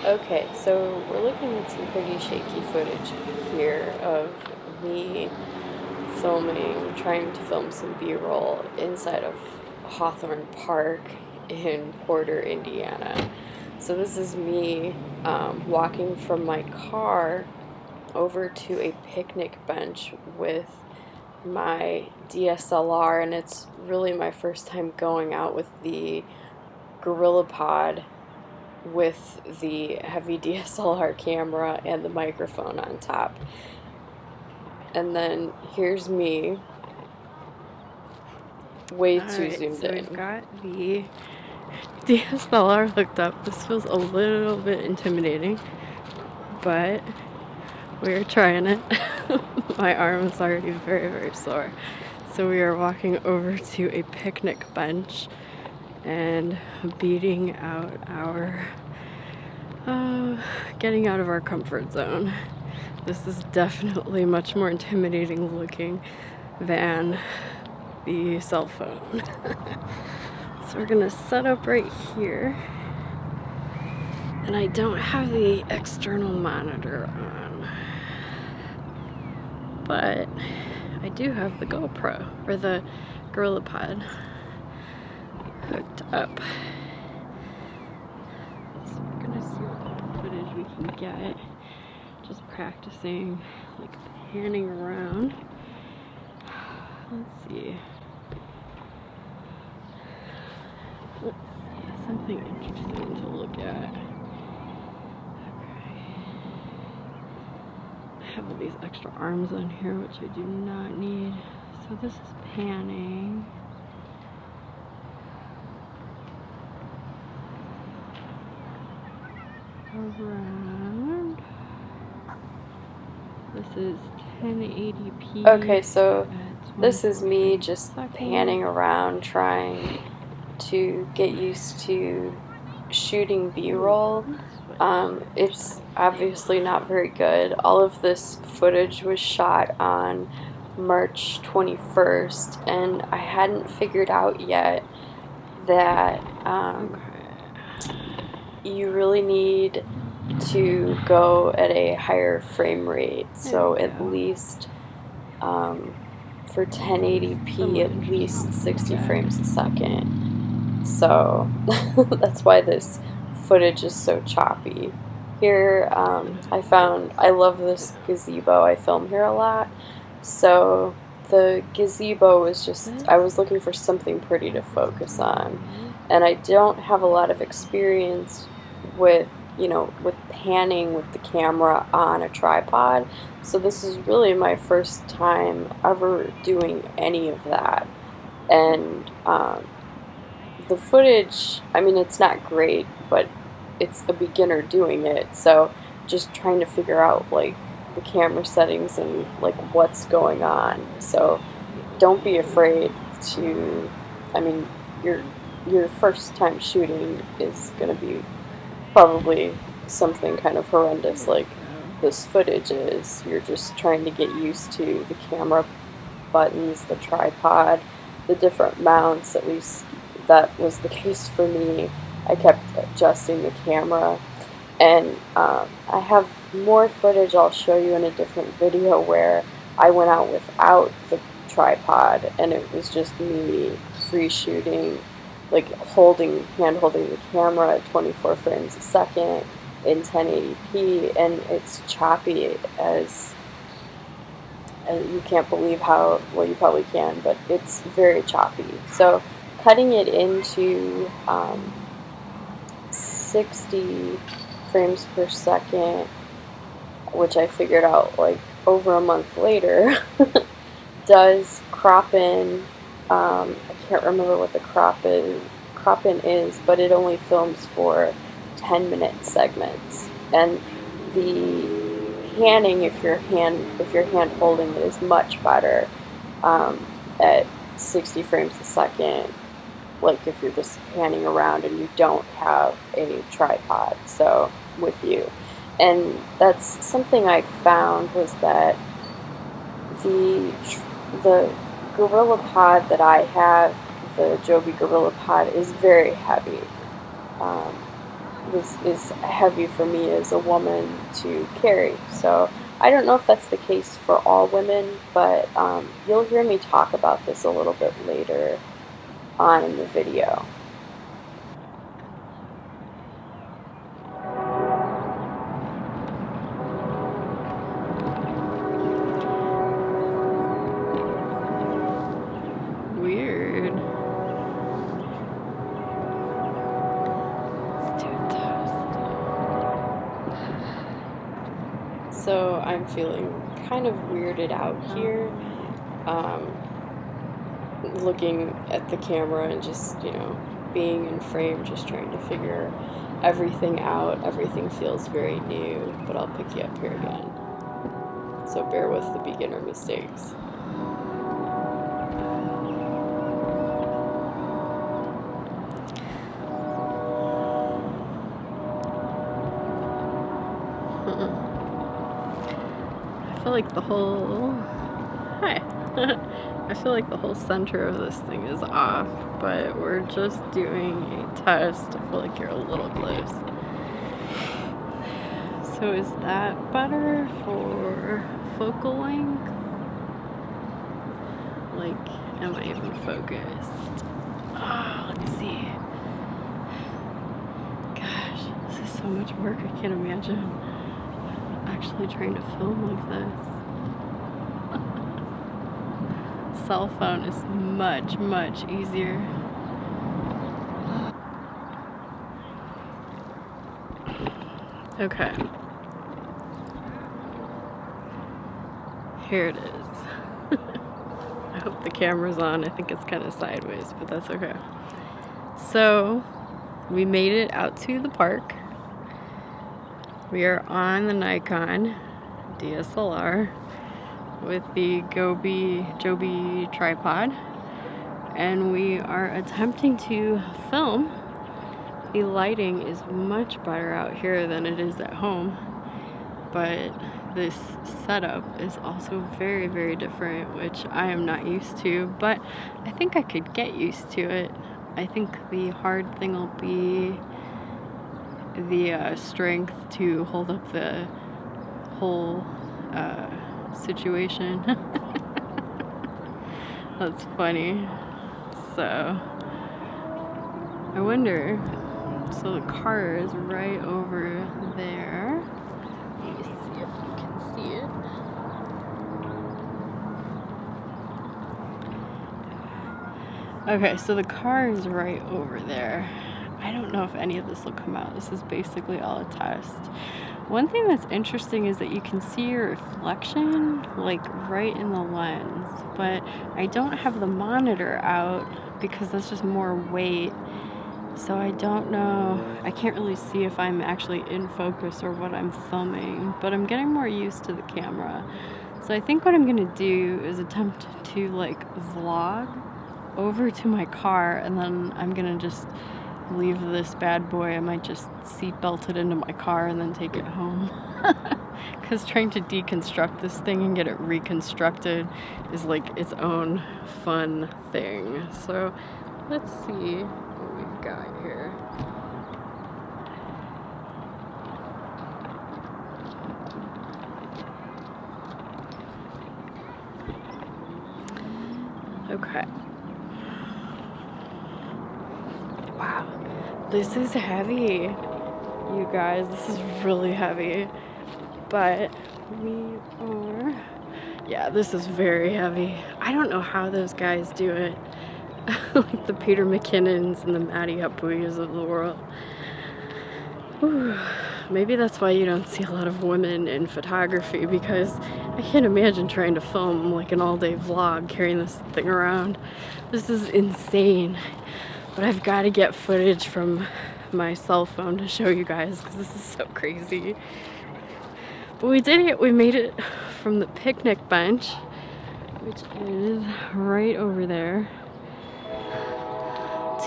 Okay, so we're looking at some pretty shaky footage here of me trying to film some B-roll inside of Hawthorne Park in Porter, Indiana. So this is me walking from my car over to a picnic bench with my DSLR, and it's really my first time going out with the Gorilla Pod with the heavy DSLR camera and the microphone on top. And then here's me way too zoomed in. We've got the DSLR hooked up. This feels a little bit intimidating, but we're trying it. My arm is already very, very sore. So we are walking over to a picnic bench and beating out our getting out of our comfort zone. This is definitely much more intimidating looking than the cell phone. So we're gonna set up right here, and I don't have the external monitor on, but I do have the GoPro, or the Gorilla Pod, hooked up. So we're gonna see what kind of footage we can get, just practicing, like panning around. Let's see. Something interesting to look at. Okay. I have all these extra arms on here, which I do not need. So this is panning. Around. This is 1080p. Okay, so this is me just panning around trying to get used to shooting B-roll. It's obviously not very good. All of this footage was shot on March 21st, and I hadn't figured out yet that you really need to go at a higher frame rate. So at least for 1080p, at least 60 frames a second. So that's why this footage is so choppy. Here, I love this gazebo. I film here a lot. So the gazebo was just, I was looking for something pretty to focus on. And I don't have a lot of experience with, with panning with the camera on a tripod. So this is really my first time ever doing any of that. And the footage, I mean, it's not great, but it's a beginner doing it, so just trying to figure out like the camera settings and like what's going on. So don't be afraid to, I mean, your first time shooting is going to be probably something kind of horrendous like this footage is. You're just trying to get used to the camera buttons, the tripod, the different mounts. At least that was the case for me. I kept adjusting the camera, and I have more footage I'll show you in a different video where I went out without the tripod, and it was just me free shooting, like hand holding the camera at 24 frames a second in 1080p, and it's choppy as you can't believe how, well, you probably can, but it's very choppy. So cutting it into 60 frames per second, which I figured out like over a month later, does crop in. I can't remember what the crop in is, but it only films for 10-minute segments. And the panning, if you're hand holding it, is much better at 60 frames a second, like if you're just panning around and you don't have a tripod with you. And that's something I found, was that the Gorilla Pod that I have, the Joby Gorilla Pod, is very heavy. is heavy for me as a woman to carry. So I don't know if that's the case for all women, but you'll hear me talk about this a little bit later on in the video. Weird. Let's do a test. So I'm feeling kind of weirded out here, looking at the camera and just, you know, being in frame, just trying to figure everything out. Everything feels very new, but I'll pick you up here again. So bear with the beginner mistakes. I feel like the whole... Hi! I feel like the whole center of this thing is off, but we're just doing a test. I feel like you're a little close. So is that better for focal length? Like, am I even focused? Oh, let's see. Gosh, this is so much work. I can't imagine actually trying to film like this. Cell phone is much, much easier. Okay. Here it is. I hope the camera's on. I think it's kind of sideways, but that's okay. So, we made it out to the park. We are on the Nikon DSLR with the Joby tripod, and we are attempting to film. The lighting is much better out here than it is at home, but this setup is also very, very different, which I am not used to, but I think I could get used to it. I think the hard thing will be the strength to hold up the whole situation. That's funny. So I wonder, so the car is right over there. Let me see if you can see it. Okay, so the car is right over there. I don't know if any of this will come out. This is basically all a test. One thing that's interesting is that you can see your reflection like right in the lens, but I don't have the monitor out because that's just more weight. So I don't know, I can't really see if I'm actually in focus or what I'm filming, but I'm getting more used to the camera. So I think what I'm gonna do is attempt to like vlog over to my car, and then I'm gonna just leave this bad boy. I might just seat belt it into my car and then take it home. Because trying to deconstruct this thing and get it reconstructed is like its own fun thing. So let's see what we've got here. Okay. Wow, this is heavy, you guys. This is really heavy, but we are, yeah, this is very heavy. I don't know how those guys do it. Like the Peter McKinnons and the Matti Haapojas of the world. Whew. Maybe that's why you don't see a lot of women in photography, because I can't imagine trying to film like an all-day vlog carrying this thing around. This is insane. But I've got to get footage from my cell phone to show you guys, because this is so crazy. But we did it. We made it from the picnic bench, which is right over there,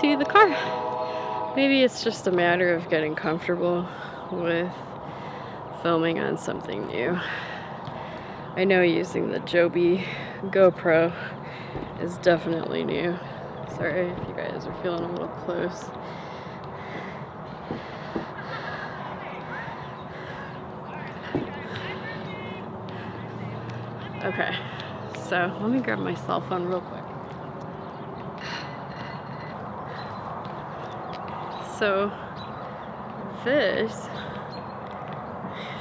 to the car. Maybe it's just a matter of getting comfortable with filming on something new. I know using the Joby GoPro is definitely new. Sorry if you guys are feeling a little close. Okay, so let me grab my cell phone real quick. So this,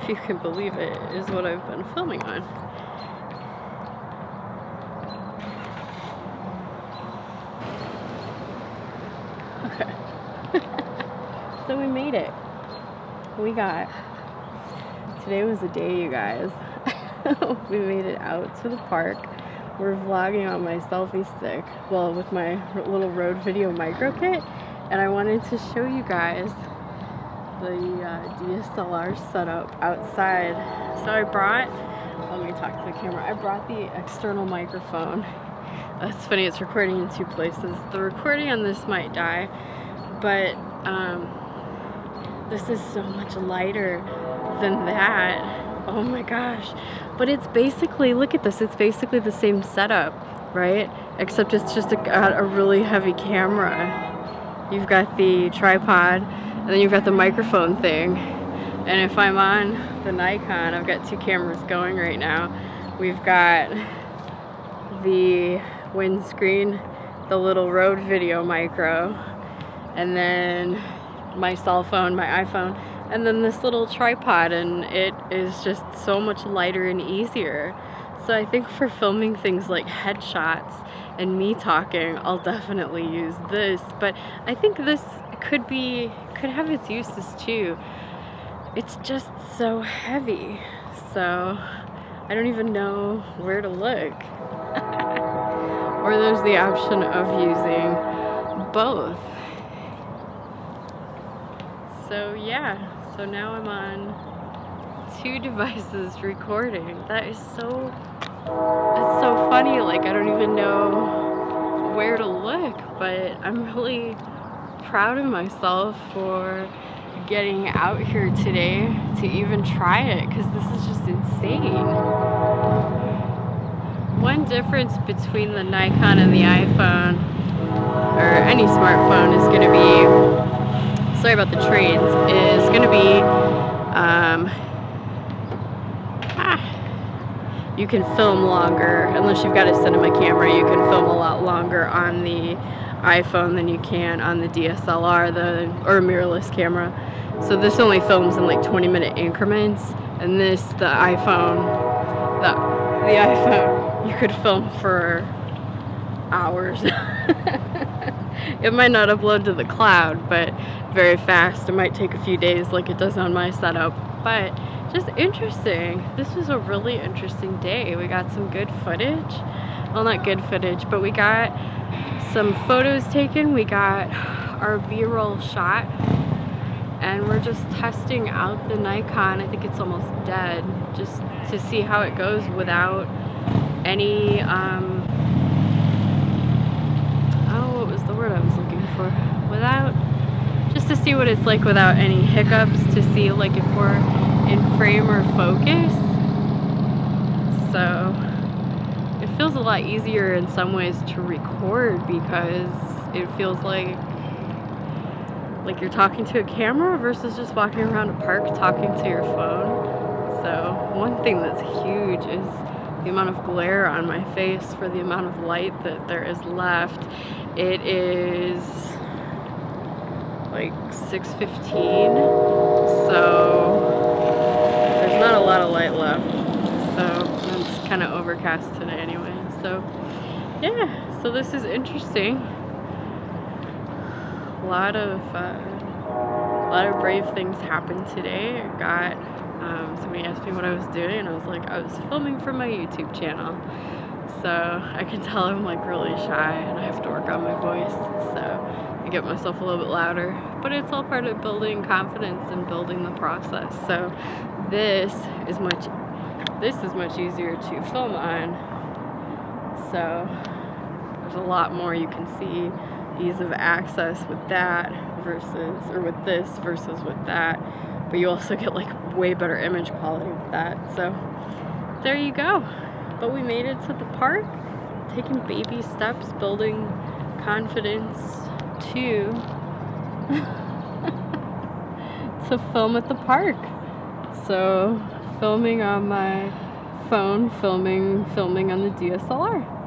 if you can believe it, is what I've been filming on. Okay. So we made it. Today was the day, you guys. We made it out to the park. We're vlogging on my selfie stick, well, with my little Rode video micro kit, and I wanted to show you guys the DSLR setup outside. So let me talk to the camera. I brought the external microphone. That's funny, it's recording in two places. The recording on this might die, but this is so much lighter than that. Oh my gosh. But it's basically, look at this, it's basically the same setup, right? Except it's just got a really heavy camera. You've got the tripod, and then you've got the microphone thing. And if I'm on the Nikon, I've got two cameras going right now. We've got the windscreen, the little Rode video micro, and then my cell phone, my iPhone, and then this little tripod, and it is just so much lighter and easier. So I think for filming things like headshots and me talking, I'll definitely use this, but I think this could have its uses too. It's just so heavy, so I don't even know where to look. Or there's the option of using both. So yeah, so now I'm on two devices recording. That's so funny, like I don't even know where to look, but I'm really proud of myself for getting out here today to even try it, because this is just insane. One difference between the Nikon and the iPhone, or any smartphone, is going to be, sorry about the trains, is going to be, you can film longer. Unless you've got a cinema camera, you can film a lot longer on the iPhone than you can on the DSLR, or a mirrorless camera. So this only films in like 20-minute increments, and the iPhone, you could film for hours. It might not upload to the cloud, but very fast. It might take a few days like it does on my setup, but just interesting. This was a really interesting day. We got some good footage. Well, not good footage, but we got some photos taken. We got our B-roll shot, and we're just testing out the Nikon. I think it's almost dead, just to see how it goes without any, what was the word I was looking for? Just to see what it's like without any hiccups, to see like if we're in frame or focus. So it feels a lot easier in some ways to record, because it feels like you're talking to a camera versus just walking around a park talking to your phone. So one thing that's huge is the amount of glare on my face for the amount of light that there is left. It is like 6:15, so there's not a lot of light left. So it's kind of overcast today anyway. So yeah, so this is interesting. A lot of brave things happened today. I got somebody asked me what I was doing, and I was like, I was filming for my YouTube channel. So I can tell I'm like really shy, and I have to work on my voice, so I get myself a little bit louder, but it's all part of building confidence and building the process. So this is much easier to film on. So there's a lot more you can see, ease of access with that with this versus with that, but you also get like way better image quality with that. So there you go. But we made it to the park, taking baby steps, building confidence to film at the park. So filming on my phone filming on the DSLR.